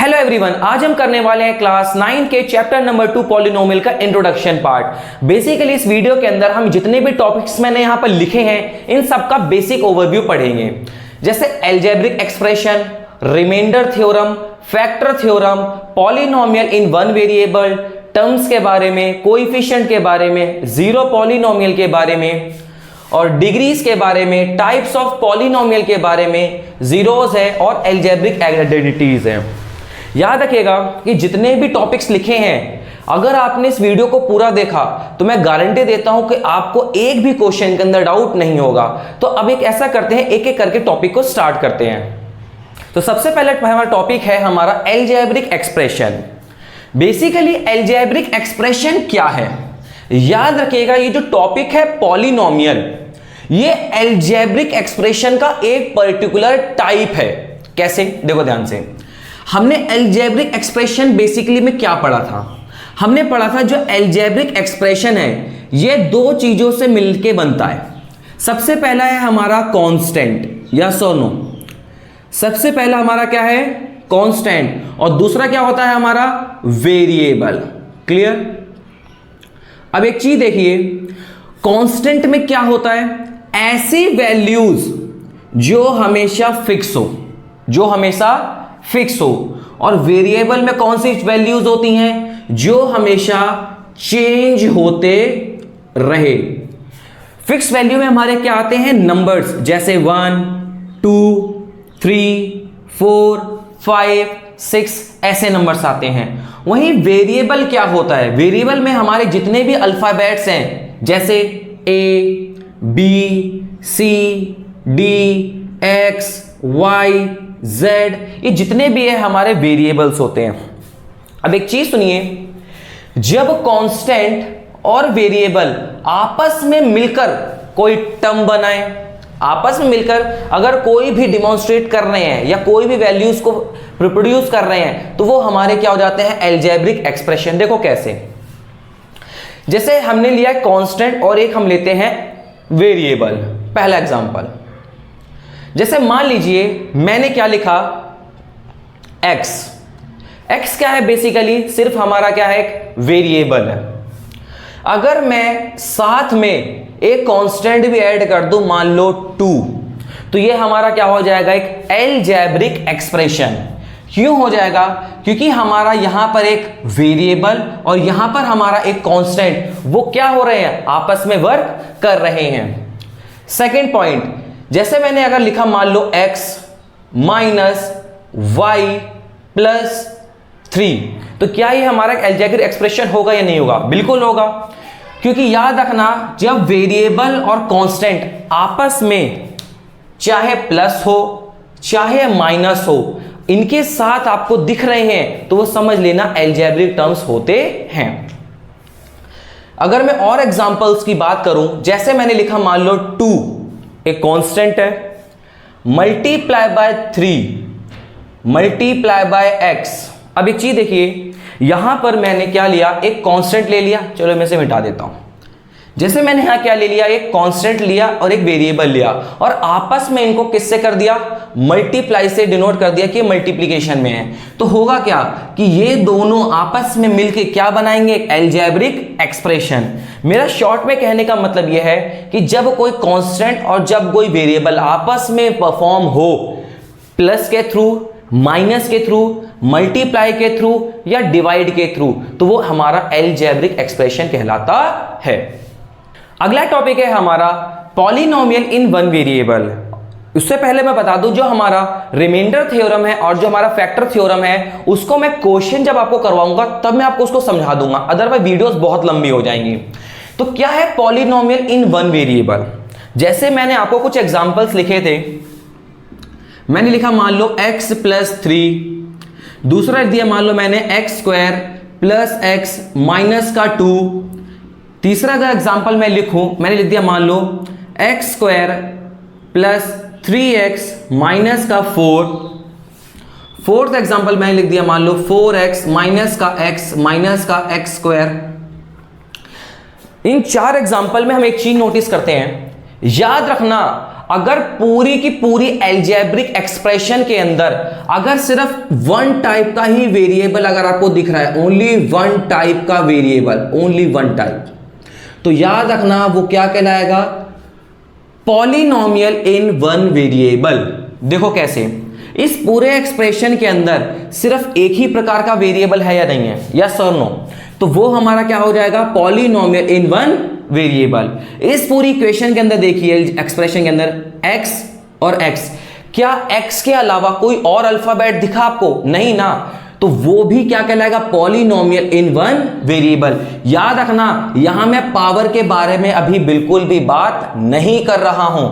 Hello everyone, आज हम करने वाले हैं क्लास 9 के चैप्टर नंबर 2 पॉलिनोमियल का इंट्रोडक्शन पार्ट। बेसिकली इस वीडियो के अंदर हम जितने भी टॉपिक्स मैंने यहां पर लिखे हैं इन सब का बेसिक ओवरव्यू पढ़ेंगे, जैसे algebraic expression, remainder theorem, factor theorem, polynomial in one variable, terms के बारे में, कोएफिशिएंट के बारे में, जीरो पॉलिनोमियल के बारे में और डिग्रीज के बारे में, टाइप्स ऑफ पॉलिनोमियल के बारे में, जीरोस है और अलजेब्रिक आइडेंटिटीज है। याद रखिएगा कि जितने भी टॉपिक्स लिखे हैं, अगर आपने इस वीडियो को पूरा देखा तो मैं गारंटी देता हूं कि आपको एक भी क्वेश्चन के अंदर डाउट नहीं होगा। तो अब एक ऐसा करते हैं, एक एक करके टॉपिक को स्टार्ट करते हैं। तो सबसे पहले हमारा टॉपिक है हमारा algebraic expression. Basically algebraic expression क्या है? याद रखिएगा, ये जो टॉपिक है पॉलिनोमियल, ये अलजेब्रिक एक्सप्रेशन का एक पर्टिकुलर टाइप है। कैसे? देखो ध्यान से, हमने अलजेब्रिक एक्सप्रेशन बेसिकली में क्या पढ़ा था? हमने पढ़ा था जो अलजेब्रिक एक्सप्रेशन है ये दो चीजों से मिलके बनता है। सबसे पहला है हमारा कांस्टेंट, यस और नो। सबसे पहला हमारा क्या है? कांस्टेंट, और दूसरा क्या होता है हमारा? वेरिएबल। क्लियर? अब एक चीज देखिए, कांस्टेंट में क्या होता है? ऐसी वैल्यूज जो हमेशा फिक्स हो, जो हमेशा फिक्स हो। और वेरिएबल में कौन सी वैल्यूज होती हैं? जो हमेशा चेंज होते रहे। फिक्स वैल्यू में हमारे क्या आते हैं? नंबर्स, जैसे 1, 2, 3, 4, 5, 6 ऐसे नंबर्स आते हैं। वहीं वेरिएबल क्या होता है? वेरिएबल में हमारे जितने भी अल्फाबेट्स हैं, जैसे ए, बी, सी, डी, एक्स, वाई, जेड, ये जितने भी है हमारे वेरिएबल्स होते हैं। अब एक चीज सुनिए, जब कांस्टेंट और वेरिएबल आपस में मिलकर कोई टर्म बनाए, आपस में मिलकर अगर कोई भी डिमॉन्स्ट्रेट कर रहे हैं या कोई भी वैल्यूज को रिप्रोड्यूस कर रहे हैं, तो वो हमारे क्या हो जाते हैं? Algebraic expression. देखो कैसे, जैसे हमने लिया कांस्टेंट और एक हम लेते हैं वेरिएबल। पहला एग्जांपल, जैसे मान लीजिए मैंने क्या लिखा? x। x क्या है? बेसिकली सिर्फ हमारा क्या है? एक वेरिएबल है। अगर मैं साथ में एक कांस्टेंट भी ऐड कर दूं, मान लो 2, तो ये हमारा क्या हो जाएगा? एक अलजेब्रिक एक्सप्रेशन। क्यों हो जाएगा? क्योंकि हमारा यहां पर एक वेरिएबल और यहां पर हमारा एक कांस्टेंट, वो क्या हो रहे हैं? आपस में वर्क कर रहे हैं। सेकेंड पॉइंट, जैसे मैंने अगर लिखा मान लो x माइनस वाई प्लस 3, तो क्या ये हमारा अलजेब्रिक एक्सप्रेशन होगा या नहीं होगा? बिल्कुल होगा, क्योंकि याद रखना, जब वेरिएबल और कांस्टेंट आपस में चाहे प्लस हो चाहे माइनस हो, इनके साथ आपको दिख रहे हैं, तो वो समझ लेना अलजेब्रिक टर्म्स होते हैं। अगर मैं और एग्जांपल्स की बात करूं, जैसे मैंने लिखा मान लो 2 एक कांस्टेंट है, multiply by 3 multiply by x। अब एक चीज देखिए, यहां पर मैंने क्या लिया? एक कांस्टेंट ले लिया। चलो मैं इसे मिटा देता हूं। जैसे मैंने यहां क्या ले लिया? एक कांस्टेंट लिया और एक वेरिएबल लिया, और आपस में इनको किससे कर दिया? मल्टीप्लाई से डिनोट कर दिया कि मल्टीप्लिकेशन में है। तो होगा क्या कि ये दोनों आपस में मिलके क्या बनाएंगे? एक अलजेब्रिक एक्सप्रेशन। मेरा शॉर्ट में कहने का मतलब यह है कि जब कोई कांस्टेंट और जब कोई वेरिएबल आपस में परफॉर्म हो, प्लस के थ्रू, माइनस के थ्रू, मल्टीप्लाई के थ्रू या डिवाइड के थ्रू, तो वो हमारा अलजेब्रिक एक्सप्रेशन कहलाता है। अगला टॉपिक है हमारा पॉलिनोमियल इन वन वेरिएबल। उससे पहले मैं बता दूं, जो हमारा रिमाइंडर थ्योरम है और जो हमारा फैक्टर थ्योरम है, उसको मैं क्वेश्चन जब आपको करवाऊंगा तब मैं आपको उसको समझा दूंगा, अदरवाइज वीडियोस बहुत लंबी हो जाएंगी। तो क्या है पॉलिनोमियल इन वन वेरिएबल? जैसे मैंने आपको कुछ एग्जांपल्स लिखे थे। मैंने लिखा मान लो x प्लस 3, दूसरा लिख दिया मान लो मैंने x square plus x minus का 2, तीसरा अगर एग्जांपल मैं लिखूं, मैंने लिख दिया मान लो x square plus 3x minus का 4, फोर्थ एग्जांपल मैंने लिख दिया मान लो 4x माइनस का x माइनस का x स्क्वायर। इन 4 एग्जांपल में हम एक चीज नोटिस करते हैं, याद रखना अगर पूरी की पूरी एल्जेब्रिक एक्सप्रेशन के अंदर अगर सिर्फ वन टाइप का ही वेरिएबल अगर आपको दिख रहा है, ओनली वन टाइप का वेरिएबल, ओनली वन टाइप, तो याद रखना वो क्या कहलाएगा, पॉलिनोमियल इन वन वेरिएबल। देखो कैसे, इस पूरे एक्सप्रेशन के अंदर सिर्फ एक ही प्रकार का वेरिएबल है या नहीं है, यस और नो, तो वो हमारा क्या हो जाएगा, पॉलिनोमियल इन वन वेरिएबल। इस पूरी इक्वेशन के अंदर देखिए, एक्सप्रेशन के अंदर x और x, क्या x के अलावा कोई और अल्फाबेट दिखा आपको, नहीं ना, तो वो भी क्या कहलाएगा, पॉलिनोमियल इन वन वेरिएबल। याद रखना यहां मैं पावर के बारे में अभी बिल्कुल भी बात नहीं कर रहा हूं।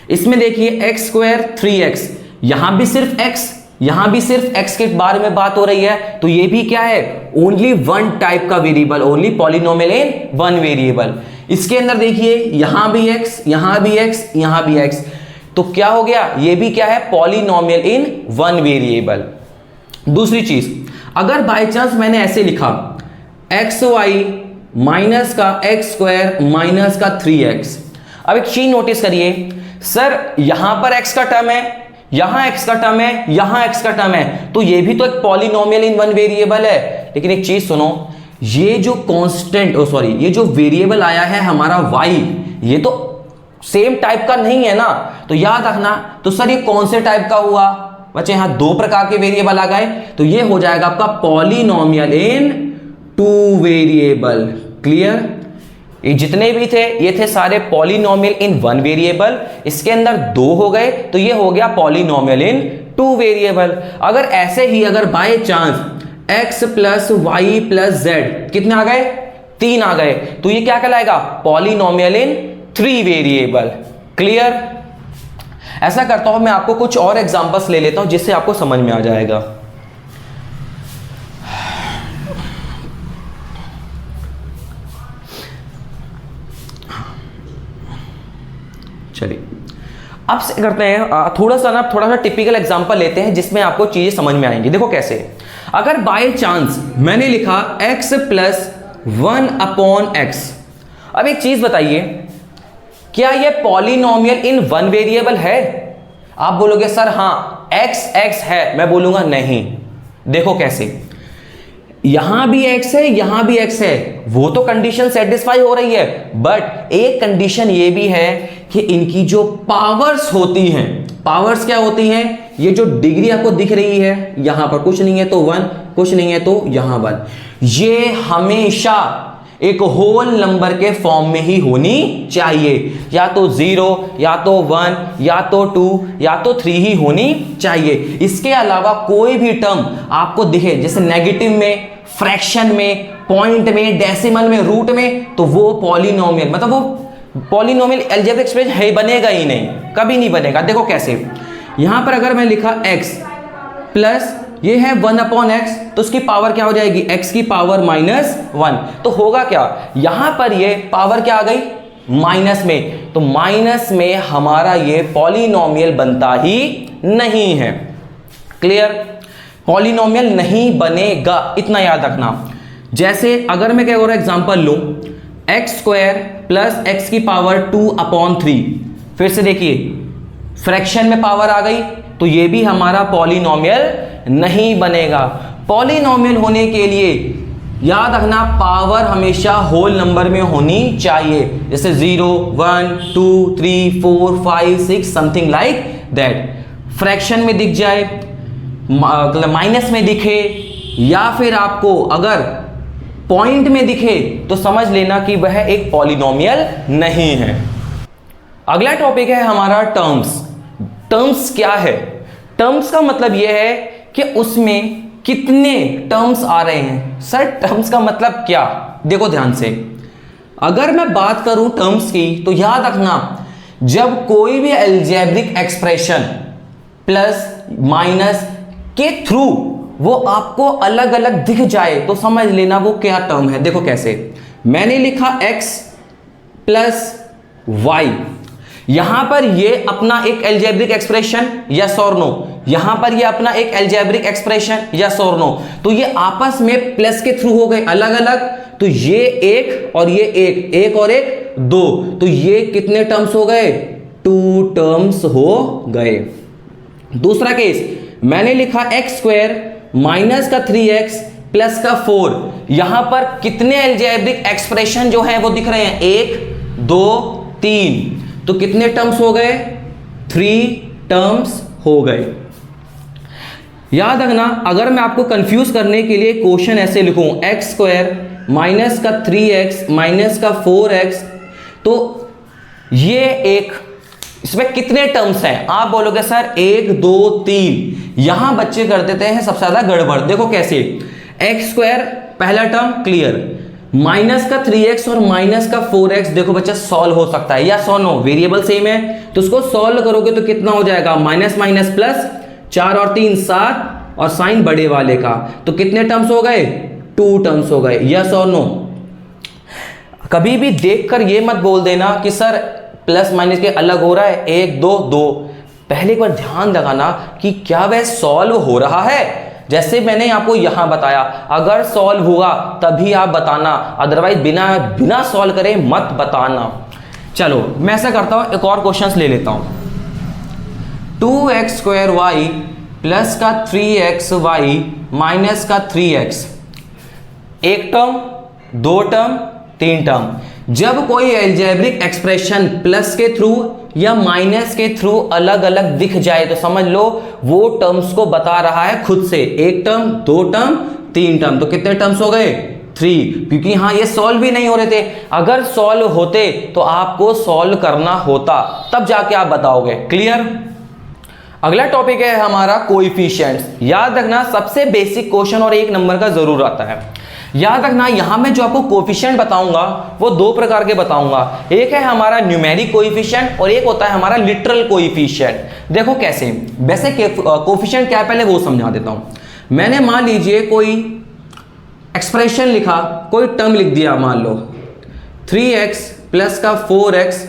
इसमें देखिए x स्क्वायर 3x, यहां भी सिर्फ x, यहां भी सिर्फ x के बारे में बात हो रही है, तो ये भी क्या है, ओनली वन टाइप का variable, only polynomial in one variable. इसके अंदर देखिए यहां भी x, यहां भी x, यहां भी x, तो क्या हो गया, ये भी क्या है, पॉलिनोमियल इन वन वेरिएबल। दूसरी चीज, अगर बाय चांस मैंने ऐसे लिखा xy माइनस का x स्क्वायर माइनस का 3x, अब एक चीज नोटिस करिए, सर यहां पर x का टर्म है, यहां x का टर्म है, यहां x का टर्म है, तो ये भी तो एक पॉलिनोमियल इन वन वेरिएबल है। लेकिन एक चीज सुनो, ये जो कांस्टेंट, सॉरी, ये जो वेरिएबल आया है हमारा y, ये तो सेम टाइप का नहीं है ना, तो याद रखना, तो सर ये कौन से टाइप का हुआ बच्चे, यहां दो प्रकार के वेरिएबल आ गए, तो ये हो जाएगा आपका पॉलिनोमियल इन टू वेरिएबल। क्लियर, ये जितने भी थे ये थे सारे पॉलिनोमियल इन वन वेरिएबल, इसके अंदर दो हो गए तो ये हो गया पॉलिनोमियल इन टू वेरिएबल। अगर ऐसे ही अगर by chance x plus Y plus Z कितने आ गए, 3 आ गए, तो ये क्या कहलाएगा, पॉलिनोमियल इन 3 वेरिएबल। क्लियर, ऐसा करता हूं मैं आपको कुछ और एग्जांपल्स ले लेता हूं जिससे आपको समझ में आ जाएगा। चलिए अब से करते हैं थोड़ा सा टिपिकल एग्जांपल लेते हैं जिसमें आपको चीजें समझ में आएंगी। देखो कैसे, अगर बाय चांस मैंने लिखा x प्लस 1/x, अब एक चीज बताइए, क्या ये पॉलिनोमियल इन वन वेरिएबल है? आप बोलोगे सर हाँ x है, मैं बोलूंगा नहीं। देखो कैसे, यहां भी x है, यहां भी x है, वो तो कंडीशन सेटिस्फाई हो रही है, बट एक कंडीशन ये भी है कि इनकी जो पावर्स होती हैं, पावर्स क्या होती हैं, ये जो डिग्री आपको दिख रही है, यहां पर कुछ नहीं है तो 1, कुछ नहीं है तो यहां 1, ये हमेशा एक होल नंबर के फॉर्म में ही होनी चाहिए, या तो 0, या तो 1, या तो 2, या तो 3 ही होनी चाहिए। इसके अलावा कोई भी टर्म आपको दिखे, जैसे नेगेटिव में, फ्रैक्शन में, पॉइंट में, डेसिमल में, रूट में, तो वो पॉलिनोमियल, मतलब वो पॉलिनोमियल अलजेब्रिक एक्सप्रेशन है, बनेगा ही नहीं, कभी नहीं बनेगा। देखो कैसे, यहां पर अगर मैं लिखा x प्लस ये है 1/x, तो उसकी पावर क्या हो जाएगी, x की पावर -1, तो होगा क्या, यहां पर ये पावर क्या आ गई, माइनस में, तो माइनस में हमारा ये पॉलिनोमियल बनता ही नहीं है। क्लियर, पॉलिनोमियल नहीं बनेगा, इतना याद रखना। जैसे अगर मैं क्या और एग्जांपल लूं, x स्क्वायर प्लस x की पावर 2/3, फिर से देखिए फ्रैक्शन में पावर आ गई, तो ये भी हमारा पॉलिनोमियल नहीं बनेगा। पॉलिनोमियल होने के लिए याद रखना पावर हमेशा होल नंबर में होनी चाहिए, जैसे 0, 1, 2, 3, 4, 5, 6 समथिंग लाइक दैट। फ्रैक्शन में दिख जाए, मतलब माइनस में दिखे, या फिर आपको अगर पॉइंट में दिखे, तो समझ लेना कि वह एक पॉलिनोमियल नहीं है। अगला टॉपिक है हमारा टर्म्स। टर्म्स क्या है, टर्म्स का मतलब यह है कि उसमें कितने टर्म्स आ रहे हैं। सर टर्म्स का मतलब क्या, देखो ध्यान से, अगर मैं बात करूं टर्म्स की, तो याद रखना जब कोई भी अलजेब्रिक एक्सप्रेशन प्लस माइनस के थ्रू वो आपको अलग अलग दिख जाए, तो समझ लेना वो क्या टर्म है। देखो कैसे, मैंने लिखा x प्लस y, यहां पर ये अपना एक अलजेब्रिक एक्सप्रेशन, यस और नो, यहां पर ये अपना एक अलजेब्रिक एक्सप्रेशन, यस और नो, तो ये आपस में प्लस के थ्रू हो गए अलग अलग, तो ये एक और ये एक और एक 2, तो ये कितने टर्म्स हो गए, 2 टर्म्स हो गए। दूसरा केस मैंने लिखा एक्स स्क्वायर माइनस का 3x प्लस का 4, यहां पर कितने अलजेब्रिक एक्सप्रेशन जो है वो दिख रहे हैं, 1 2 3, तो कितने टर्म्स हो गए, 3 टर्म्स हो गए। याद रखना, अगर मैं आपको कंफ्यूज करने के लिए क्वेश्चन ऐसे लिखूं एक्स स्क्वायर माइनस का 3x माइनस का 4x, तो ये एक, इसमें कितने टर्म्स हैं, आप बोलोगे सर 1 2 3, यहां बच्चे कर देते हैं सबसे ज्यादा गड़बड़। देखो कैसे, एक्स स्क्वायर पहला टर्म क्लियर, माइनस का 3x और माइनस का 4x, देखो बच्चा सॉल्व हो सकता है, या सो नो, वेरिएबल सेम है तो उसको सॉल्व करोगे तो कितना हो जाएगा, माइनस माइनस प्लस, 4 और 3 7, और साइन बड़े वाले का, तो कितने टर्म्स हो गए, 2 टर्म्स हो गए, यस और नो। कभी भी देखकर ये मत बोल देना कि सर प्लस माइनस के अलग हो रहा है, 1 2 2, पहले एक बार ध्यान लगाना कि क्या वह सॉल्व हो रहा है। जैसे मैंने आपको यहां बताया, अगर सॉल्व हुआ तभी आप बताना, अदरवाइज बिना सॉल्व करे मत बताना। चलो मैं ऐसा करता हूं, एक और क्वेश्चन ले लेता हूं, 2x स्क्वायर वाई प्लस का 3x वाई माइनस का 3x, एक टर्म, 2 टर्म, 3 टर्म। जब कोई अलजेब्रिक एक्सप्रेशन प्लस के थ्रू या माइनस के थ्रू अलग अलग दिख जाए तो समझ लो वो टर्म्स को बता रहा है खुद से, एक टर्म, 2 टर्म, 3 टर्म, तो कितने टर्म्स हो गए, 3, क्योंकि हाँ ये सॉल्व भी नहीं हो रहे थे, अगर सॉल्व होते तो आपको सॉल्व करना होता, तब जाके आप बताओगे। क्लियर। अगला टॉपिक है हमारा कोएफिशिएंट्स। याद रखना सबसे बेसिक क्वेश्चन और 1 नंबर का जरूर आता है। याद रखना यहां मैं जो आपको कोएफिशिएंट बताऊंगा वो 2 प्रकार के बताऊंगा, एक है हमारा न्यूमेरिक कोएफिशिएंट और एक होता है हमारा लिटरल कोएफिशिएंट। देखो कैसे, वैसे कोएफिशिएंट क्या है पहले वो समझा देता हूं। मैंने मान लीजिए कोई एक्सप्रेशन लिखा, कोई टर्म लिख दिया, मान लो 3x प्लस का 4x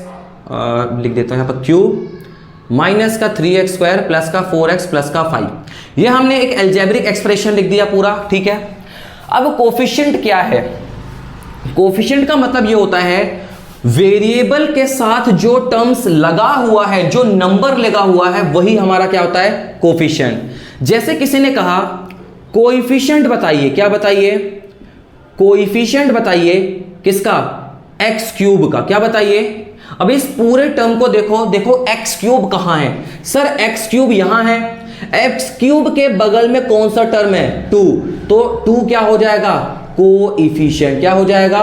लिख देता हूं यहां पर क्यूब माइनस का 3x स्क्वायर प्लस का 4x प्लस का 5, ये हमने एक अलजेब्रिक एक्सप्रेशन लिख दिया पूरा, ठीक है। अब कोएफिशिएंट क्या है, कोएफिशिएंट का मतलब ये होता है वेरिएबल के साथ जो टर्म्स लगा हुआ है, जो नंबर लगा हुआ है, वही हमारा क्या होता है, कोएफिशिएंट। जैसे किसी ने कहा कोएफिशिएंट बताइए, क्या बताइए, कोएफिशिएंट बताइए किसका, एक्स क्यूब का, क्या बताइए। अब इस पूरे टर्म को देखो, देखो एक्स क्यूब कहां है, सर एक्स क्यूब यहां है, एक्स क्यूब के बगल में कौन सा टर्म है, 2, तो 2 क्या हो जाएगा, कोएफिशिएंट, क्या हो जाएगा,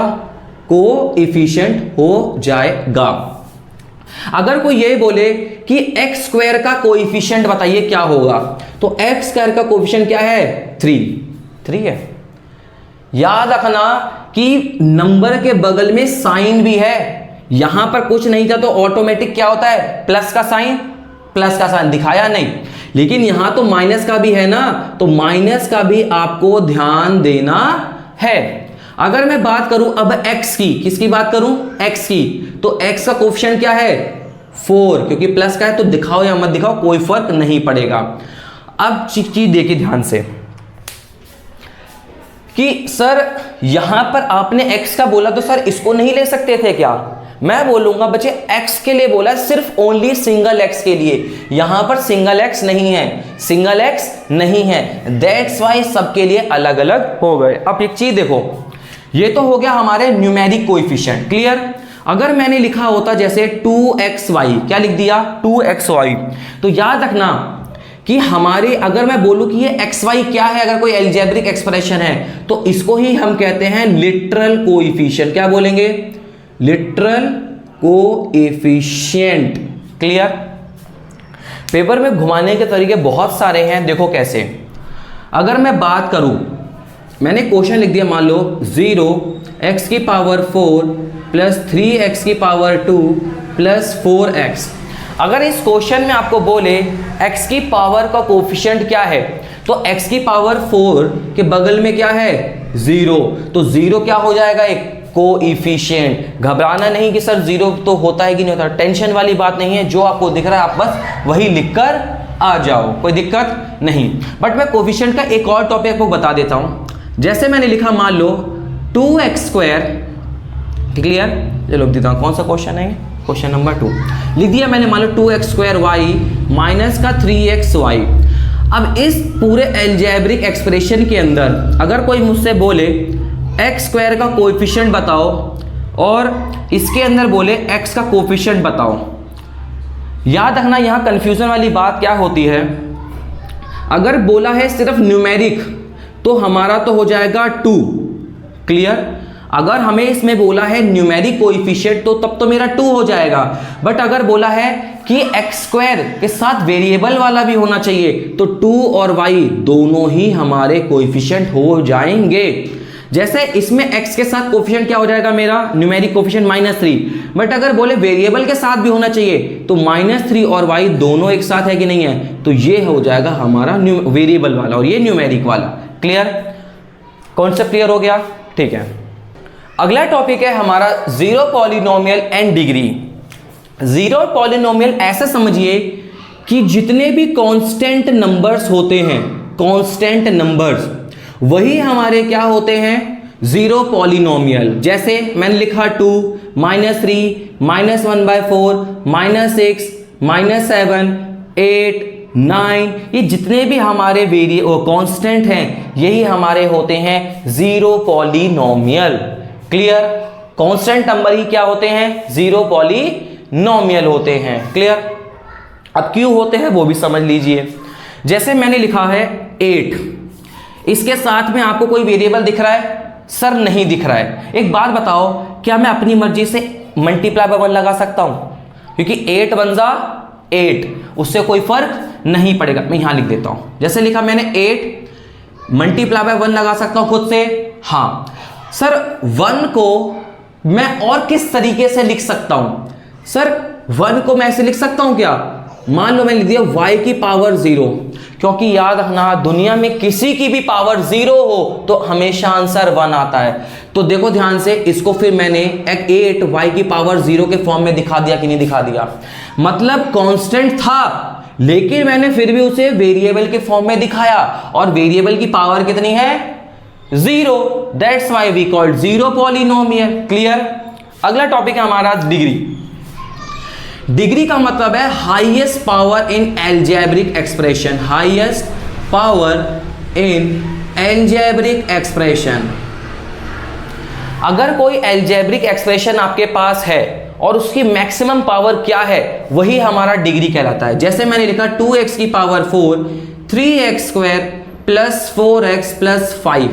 कोएफिशिएंट हो जाएगा। अगर कोई ये बोले कि एक्स स्क्वायर का कोएफिशिएंट बताइए क्या होगा, तो एक्स स्क्वायर का कोएफिशिएंट क्या है, 3 है। याद रखना कि नंबर के बगल में साइन भी है, यहां पर कुछ नहीं था तो ऑटोमेटिक क्या होता है, प्लस का साइन दिखाया नहीं, लेकिन यहां तो माइनस का भी है ना, तो माइनस का भी आपको ध्यान देना है। अगर मैं बात करूं अब x की, किसकी बात करूं, x की, तो x का कोएफिशिएंट क्या है, 4, क्योंकि प्लस का है तो दिखाओ या मत दिखाओ कोई फर्क नहीं पड़ेगा। अब चीज देखिए ध्यान से कि सर यहां पर आपने x का बोला तो सर इसको नहीं ले सकते थे क्या, मैं बोलूंगा बच्चे x के लिए बोला, सिर्फ ओनली सिंगल x के लिए, यहां पर सिंगल x नहीं है, दैट्स वाई सबके लिए अलग अलग हो गए। अब एक चीज देखो, ये तो हो गया हमारे न्यूमेरिक कोएफिशिएंट, क्लियर। अगर मैंने लिखा होता जैसे 2xy, क्या लिख दिया, 2xy, तो याद रखना कि हमारे, अगर मैं बोलूं कि ये xy क्या है, अगर कोई अलजेब्रिक एक्सप्रेशन है तो इसको ही हम कहते हैं लिटरल कोएफिशिएंट, क्या बोलेंगे, लिटरल कोएफिशिएंट। क्लियर। पेपर में घुमाने के तरीके बहुत सारे हैं, देखो कैसे। अगर मैं बात करूं, मैंने क्वेश्चन लिख दिया, मान लो 0x की पावर 4 प्लस 3x की पावर 2 प्लस 4x। अगर इस क्वेश्चन में आपको बोले x की पावर का कोएफिशिएंट क्या है, तो x की पावर 4 के बगल में क्या है, 0, तो 0 क्या हो जाएगा, एक कोएफिशिएंट। घबराना नहीं कि सर 0 तो होता है कि नहीं होता, टेंशन वाली बात नहीं है, जो आपको दिख रहा है आप बस वही लिखकर आ जाओ, कोई दिक्कत नहीं। बट मैं कोएफिशिएंट का एक और टॉपिक आपको बता देता हूं। जैसे मैंने लिखा, मान लो 2x स्क्वायर, क्लियर, ये लिख देता हूं, कौन सा क्वेश्चन है, क्वेश्चन नंबर 2 लिख दिया मैंने, मान लो 2x² माइनस का 3xy। अब इस पूरे अलजेब्रिक एक्सप्रेशन के अंदर अगर कोई मुझसे बोले x² का कोएफिशिएंट बताओ और इसके अंदर बोले x का कोएफिशिएंट बताओ, याद रखना यहाँ कंफ्यूजन वाली बात क्या होती है। अगर बोला है सिर्फ न्यूमेरिक तो हमारा तो हो जाएगा 2, क्लियर। अगर हमें इसमें बोला है न्यूमेरिक कोएफिशिएंट तो तब तो मेरा 2 हो जाएगा। बट अगर बोला है कि x² के साथ वेरिएबल वाला भी होना चाहिए तो 2 और y दोनों ही हमारे कोएफिशिएंट हो जाएंगे। जैसे इसमें x के साथ कोएफिशिएंट क्या हो जाएगा मेरा, न्यूमेरिक कोएफिशिएंट -3। बट अगर बोले वेरिएबल के साथ भी होना चाहिए तो -3 और y दोनों एक साथ है कि नहीं है, तो ये हो जाएगा हमारा वेरिएबल वाला और ये न्यूमेरिक वाला। क्लियर, कॉन्सेप्ट क्लियर हो गया, ठीक है। अगला टॉपिक है हमारा zero polynomial and degree. Zero polynomial ऐसा समझिए कि जितने भी कांस्टेंट नंबर्स होते हैं, कांस्टेंट नंबर्स, वही हमारे क्या होते हैं, जीरो पॉलिनोमियल। जैसे मैंने लिखा 2, -3, -1/4, -6, -7, 8, 9, ये जितने भी हमारे कांस्टेंट हैं यही हमारे होते हैं zero polynomial. Clear, constant number ही क्या होते हैं, जीरो पॉलिनोमियल होते हैं। क्लियर, अब क्यों होते हैं वो भी समझ लीजिए। जैसे मैंने लिखा है 8, इसके साथ में आपको कोई वेरिएबल दिख रहा है, सर नहीं दिख रहा है। एक बात बताओ, क्या मैं अपनी मर्जी से मल्टीप्लाई बाय 1 लगा सकता हूं? क्योंकि 8 1 जा 8, उससे कोई फर्क नहीं पड़ेगा। मैं यहां लिख देता हूं, जैसे लिखा मैंने 8 मल्टीप्लाई बाय 1 लगा सकता हूं खुद से। हाँ सर, 1 को मैं और किस तरीके से लिख सकता हूं? सर 1 को मैं ऐसे लिख सकता हूं क्या, मान लो मैंने लिख दिया y की पावर 0, क्योंकि याद रखना दुनिया में किसी की भी पावर 0 हो तो हमेशा आंसर 1 आता है। तो देखो ध्यान से, इसको फिर मैंने 8 y की पावर 0 के फॉर्म में दिखा दिया कि नहीं दिखा दिया, मतलब कांस्टेंट था लेकिन मैंने फिर भी उसे वेरिएबल के फॉर्म में दिखाया और वेरिएबल की पावर कितनी है, 0। That's why we called zero polynomial. Clear. अगला टॉपिक है हमारा डिग्री। डिग्री का मतलब है highest power in algebraic expression, highest power in algebraic expression. अगर कोई अलजेब्रिक एक्सप्रेशन आपके पास है और उसकी मैक्सिमम पावर क्या है, वही हमारा डिग्री कहलाता है। जैसे मैंने लिखा 2x की power 4, 3x² plus 4x plus 5।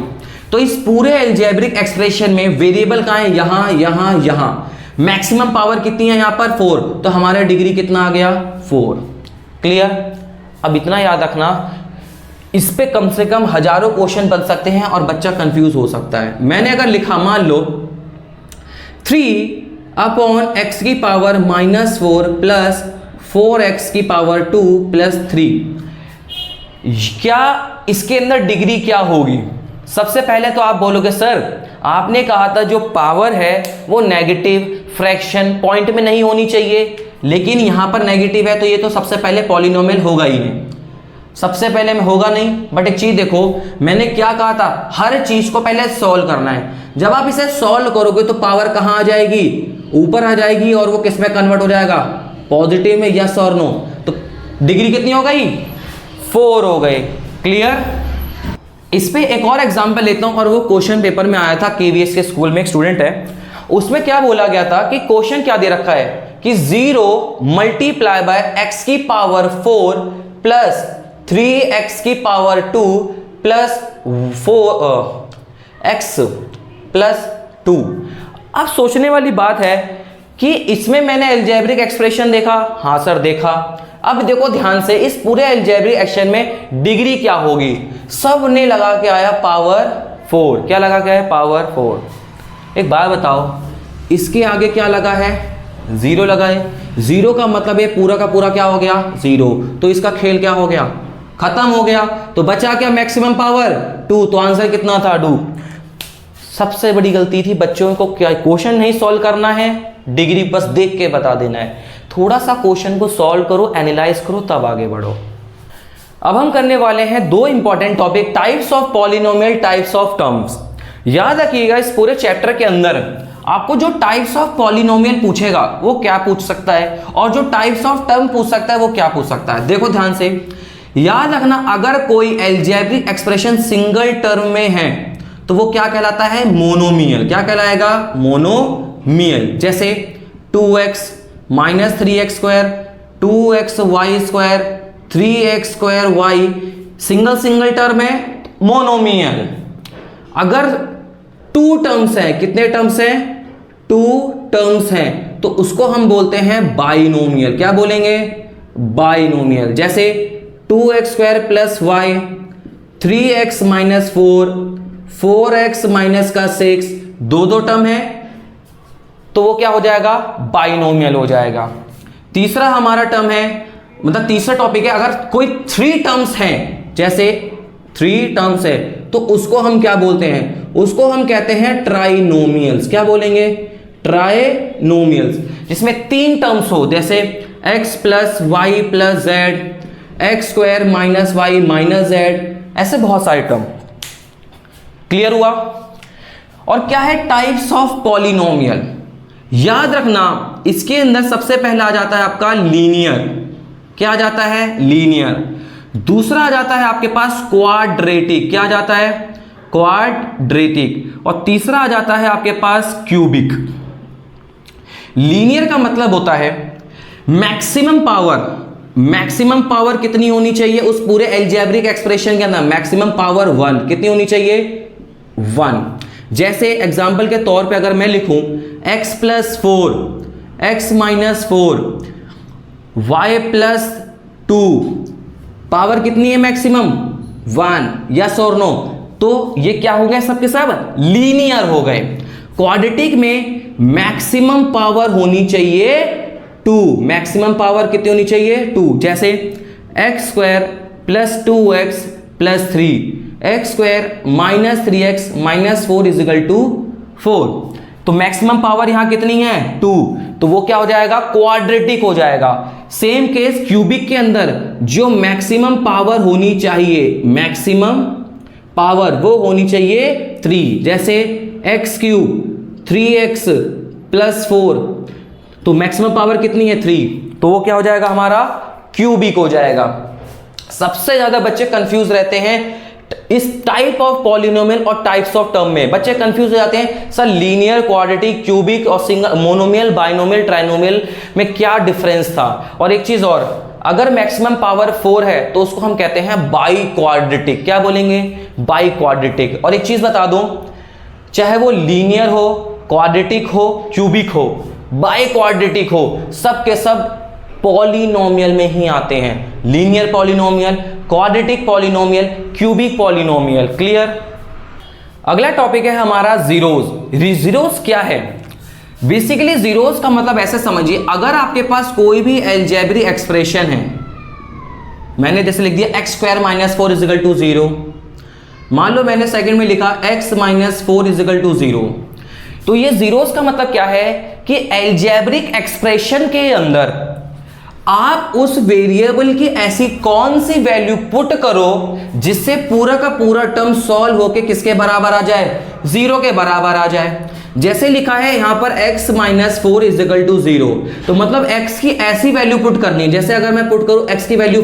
तो इस पूरे अलजेब्रिक एक्सप्रेशन में वेरिएबल कहाँ है, यहां यहां यहां। मैक्सिमम पावर कितनी है यहां पर 4, तो हमारा डिग्री कितना आ गया, 4। क्लियर। अब इतना याद रखना, इस पे कम से कम हजारों क्वेश्चन बन सकते हैं और बच्चा कंफ्यूज हो सकता है। मैंने अगर लिखा मान लो 3/x की पावर -4 प्लस 4x की पावर 2 प्लस 3, क्या इसके अंदर डिग्री क्या होगी? सबसे पहले तो आप बोलोगे सर आपने कहा था जो पावर है वो नेगेटिव फ्रैक्शन पॉइंट में नहीं होनी चाहिए, लेकिन यहां पर नेगेटिव है तो ये तो सबसे पहले पॉलिनोमियल होगा ही नहीं, सबसे पहले में होगा नहीं। बट एक चीज देखो, मैंने क्या कहा था, हर चीज को पहले सॉल्व करना है। जब आप इसे सॉल्व करोगे तो पावर कहां आ जाएगी, ऊपर आ जाएगी और वो किस में कन्वर्ट हो जाएगा, पॉजिटिव में, यस और नो। तो डिग्री कितनी हो गई, 4 हो गए। क्लियर। इस पे एक और एग्जांपल लेता हूं और वो क्वेश्चन पेपर में आया था, केवीएस के स्कूल में एक स्टूडेंट है, उसमें क्या बोला गया था कि क्वेश्चन क्या दे रखा है कि 0 मल्टीप्लाई बाय x की पावर 4 प्लस 3x की पावर 2 प्लस 4x प्लस 2। अब सोचने वाली बात है कि इसमें मैंने अलजेब्रिक एक्सप्रेशन देखा, हाँ सर देखा। अब देखो ध्यान से, इस पूरे अलजेब्रिक एक्सप्रेशन में डिग्री क्या होगी, सब ने लगा के आया पावर 4। क्या लगा के आया, पावर 4। एक बात बताओ, इसके आगे क्या लगा है, 0 लगा है। 0 का मतलब है पूरा का पूरा क्या हो गया, 0। तो इसका खेल क्या हो गया, खत्म हो गया। तो बचा क्या, मैक्सिमम पावर 2। तो आंसर कितना था, 2। सबसे बड़ी गलती थी बच्चों को, क्या क्वेश्चन नहीं सॉल्व करना है, डिग्री बस देख के बता देना है। थोड़ा सा क्वेश्चन को सॉल्व करो, एनालाइज करो, तब आगे बढ़ो। अब हम करने वाले हैं 2 important topic, types of polynomial, types of terms. याद रखिएगा इस पूरे चैप्टर के अंदर आपको जो टाइप्स ऑफ पॉलिनोमियल पूछेगा वो क्या पूछ सकता है, और जो टाइप्स ऑफ टर्म पूछ सकता है वो क्या पूछ सकता है। देखो ध्यान से याद रखना, अगर कोई अलजेब्रिक एक्सप्रेशन सिंगल टर्म में है तो वो क्या कहलाता है, मोनोमियल। क्या कहलाएगा, मोनोमियल। जैसे 2x minus 3x square, 2xy square, 3x square y, single single term है, मोनोमियल। अगर टू टर्म्स हैं, कितने टर्म्स हैं, टू टर्म्स हैं, तो उसको हम बोलते हैं बाइनोमियल। क्या बोलेंगे, बाइनोमियल। जैसे 2x square plus y, 3x minus 4, 4x minus का 6, दो टर्म है तो वो क्या हो जाएगा, बाइनोमियल हो जाएगा। तीसरा हमारा टर्म है, मतलब तीसरा टॉपिक है, अगर कोई 3 टर्म्स हैं, जैसे 3 टर्म्स है तो उसको हम क्या बोलते हैं, उसको हम कहते हैं ट्राइनोमियल्स। क्या बोलेंगे, ट्राइनोमियल्स। जिसमें 3 टर्म्स हो, जैसे x plus Y plus z, x square minus y minus z, ऐसे बहुत सारे टर्म। क्लियर हुआ। और क्या है, टाइप्स ऑफ पॉलिनोमियल। याद रखना इसके अंदर सबसे पहले आ जाता है आपका लीनियर। क्या आ जाता है, लीनियर। दूसरा आ जाता है आपके पास क्वाड्रेटिक। क्या आ जाता है, क्वाड्रेटिक। और तीसरा आ जाता है आपके पास क्यूबिक। लीनियर का मतलब होता है मैक्सिमम पावर। मैक्सिमम पावर कितनी होनी चाहिए उस पूरे अलजेब्रिक एक्सप्रेशन के अंदर, मैक्सिमम पावर 1। कितनी होनी चाहिए, 1। जैसे एग्जांपल के तौर पे अगर मैं लिखूं x plus 4, x minus 4, y plus 2, power कितनी है मैक्सिमम, 1। यस और नो, तो ये क्या हो गए, सबके सब लीनियर हो गए। क्वाड्रेटिक में मैक्सिमम पावर होनी चाहिए 2। मैक्सिमम पावर कितनी होनी चाहिए, 2। जैसे x square plus 2x plus 3, x square minus 3x minus 4 is equal to 4। तो मैक्सिमम पावर यहां कितनी है, 2। तो वो क्या हो जाएगा, क्वाड्रेटिक हो जाएगा। सेम केस क्यूबिक के अंदर जो मैक्सिमम पावर होनी चाहिए, मैक्सिमम पावर वो होनी चाहिए 3। जैसे एक्स क्यूब 3x प्लस 4, तो मैक्सिमम पावर कितनी है, 3। तो वो क्या हो जाएगा, हमारा क्यूबिक हो जाएगा। सबसे ज्यादा बच्चे कंफ्यूज रहते हैं इस टाइप ऑफ पॉलिनोमियल और टाइप्स ऑफ टर्म में। बच्चे कंफ्यूज हो जाते हैं, सर लीनियर, क्वाड्रेटिक, क्यूबिक और सिंगल, मोनोमियल, बाइनोमियल, ट्राइनोमियल में क्या डिफरेंस था। और एक चीज और, अगर मैक्सिमम पावर 4 है तो उसको हम कहते हैं बाई क्वाड्रेटिक। क्या बोलेंगे, बाई क्वाड्रेटिक। और एक चीज बता दूं, चाहे वो लीनियर हो, क्वाड्रेटिक हो, क्यूबिक हो, बाई क्वाड्रेटिक हो, सब के सब पॉलिनोमियल में ही आते हैं। Linear polynomial, quadratic polynomial, cubic polynomial. Clear. अगला टॉपिक है हमारा जीरोज। जीरोज क्या है, बेसिकली जीरोज का मतलब ऐसे समझिए, अगर आपके पास कोई भी अलजेब्रिक एक्सप्रेशन है, मैंने जैसे लिख दिया x square minus 4 is equal to 0, मान लो मैंने सेकंड में लिखा x minus 4 is equal to 0, तो ये जीरोस का मतलब क्या है कि अलजेब्रिक एक्सप्रेशन के अंदर आप उस वेरिएबल की ऐसी कौन सी वैल्यू पुट करो जिससे पूरा का पूरा टर्म सॉल्व होके किसके बराबर आ जाए, 0 के बराबर आ जाए। जैसे लिखा है यहां पर x minus 4 is equal to 0, तो मतलब x की ऐसी वैल्यू पुट करनी है, जैसे अगर मैं पुट करूं x की वैल्यू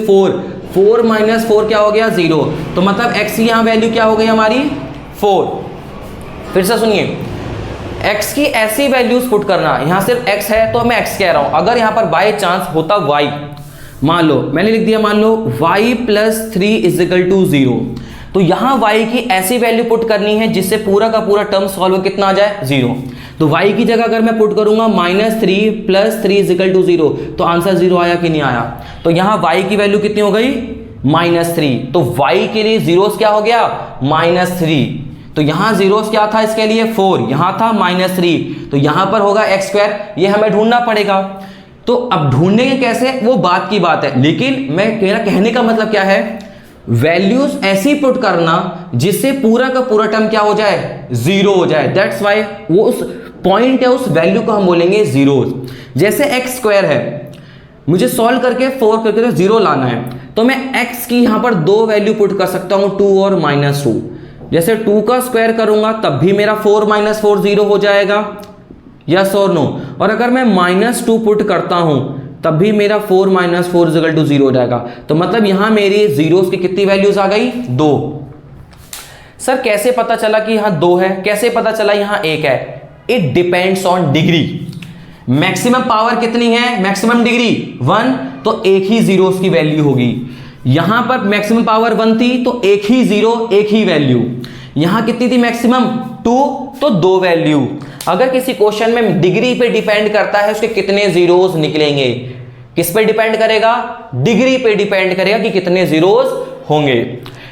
4 माइनस 4 क्या हो गया, 0, तो मतलब x की यहां वैल्यू क्या हो गई हमारी 4। फिर से सुनिए, x की ऐसी वैल्यूज पुट करना, यहां सिर्फ x है तो मैं x कह रहा हूं, अगर यहां पर बाय चांस होता y, मान लो मैंने लिख दिया, मान लो y plus 3 is equal to 0, तो यहां y की ऐसी वैल्यू पुट करनी है जिससे पूरा का पूरा टर्म सॉल्व कितना आ जाए, 0। तो y की जगह अगर मैं पुट करूंगा -3 प्लस 3 इज इक्वल टू 0, तो आंसर 0 आया कि नहीं आया। तो यहां y की वैल्यू कितनी हो गई, -3, तो y के लिए जीरोस क्या हो गया, -3। तो यहां जीरोस क्या था इसके लिए 4, यहां था -3, तो यहां पर होगा x स्क्वायर, ये हमें ढूंढना पड़ेगा। तो अब ढूंढेंगे कैसे, वो बात की बात है, लेकिन मेरा कहने का मतलब क्या है, वैल्यूज ऐसी पुट करना जिससे पूरा का पूरा टर्म क्या हो जाए, 0 हो जाए। दैट्स वाई वो उस पॉइंट है, उस वैल्यू को हम बोलेंगे जीरोस। जैसे x स्क्वायर है, मुझे सॉल्व करके 4 करके 0 लाना है, तो मैं x की यहां पर 2 वैल्यू पुट कर सकता हूं, 2 और -2। जैसे 2 का स्क्वायर करूंगा तब भी मेरा 4 - 4 0 हो जाएगा, यस और नो। और अगर मैं -2 पुट करता हूं तब भी मेरा 4 - 4 = 0 हो जाएगा। तो मतलब यहां मेरी जीरोस की कितनी वैल्यूज आ गई? 2। सर कैसे पता चला कि यहां 2 है, कैसे पता चला यहां 1 है? It depends on degree. Maximum power कितनी है? मैक्सिमम डिग्री 1, तो एक ही जीरोस की वैल्यू होगी। यहां पर मैक्सिमम पावर 1 थी तो एक ही जीरो, एक ही वैल्यू। यहां कितनी थी मैक्सिमम? 2, तो 2 वैल्यू। अगर किसी क्वेश्चन में डिग्री पे डिपेंड करता है उसके कितने जीरोस निकलेंगे, किस पे डिपेंड करेगा? डिग्री पे डिपेंड करेगा कि कितने जीरोस होंगे।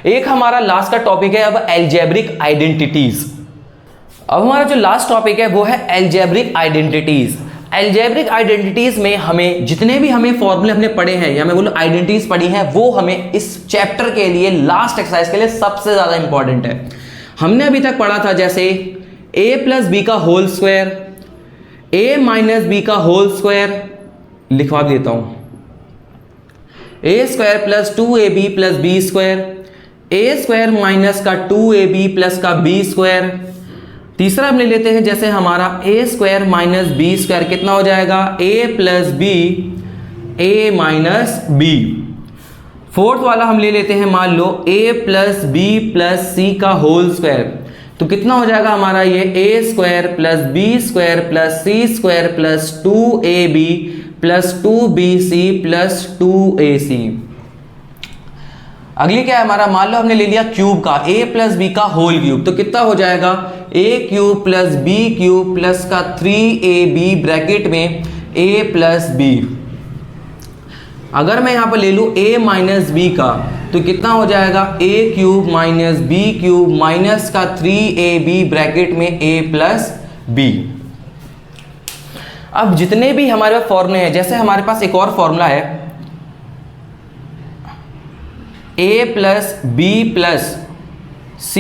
एक हमारा लास्ट का टॉपिक है अब अलजेब्रिक आइडेंटिटीज। अब हमारा जो लास्ट टॉपिक है वो है अलजेब्रिक आइडेंटिटीज। अलजेब्रिक आइडेंटिटीज में हमें जितने भी हमें फॉर्मूले हमने पढ़े हैं या मैं बोलूं आइडेंटिटीज पढ़ी हैं, वो हमें इस चैप्टर के लिए, लास्ट एक्सरसाइज के लिए सबसे ज्यादा इंपॉर्टेंट है। हमने अभी तक पढ़ा था जैसे a + b का होल स्क्वायर, a - b का होल स्क्वायर, लिखवा देता हूं, a² + 2ab + b², a² - का 2ab + का b²। तीसरा हम ले लेते हैं जैसे हमारा a² - b² कितना हो जाएगा? a + b, a - b। Fourth वाला हम ले लेते हैं, मान लो a + b + c का होल स्क्वायर, तो कितना हो जाएगा हमारा ये? a² + b² + c² + 2ab + 2bc + 2ac। अगली क्या है हमारा? मान लो हमने ले लिया क्यूब का, a + b का होल क्यूब, तो कितना हो जाएगा? a³ + b³ + का 3ab ब्रैकेट में a + b। अगर मैं यहां पर ले लूं a - b का, तो कितना हो जाएगा? a³ - b³ - का 3ab ब्रैकेट में a + b। अब जितने भी हमारे फॉर्मूले हैं, जैसे हमारे पास एक और फॉर्मूला है a + b + c,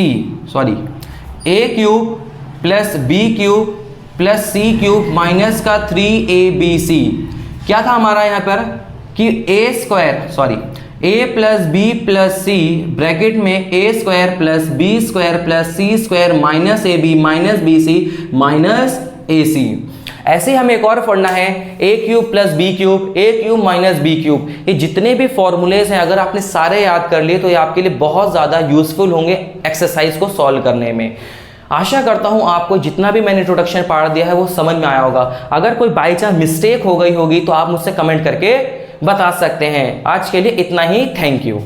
sorry a³ + b³ + c³ - का 3abc। क्या था हमारा यहां पर कि a + b + c ब्रैकेट में a² + b² + c² - ab - bc - ac। ऐसे हमें एक और पढ़ना है a³ + b³, a³ - b³। ये जितने भी फॉर्मूलेज हैं अगर आपने सारे याद कर लिए तो ये आपके लिए बहुत ज़्यादा यूजफुल होंगे एक्सरसाइज को सॉल्व करने में। आशा करता हूँ आपको जितना भी मैंने इंट्रोडक्शन पढ़ा दिया है वो समझ में आया होगा। अगर कोई बाई चांस मिस्टेक हो गई होगी तो आप मुझसे कमेंट करके बता सकते हैं। आज के लिए इतना ही, थैंक यू।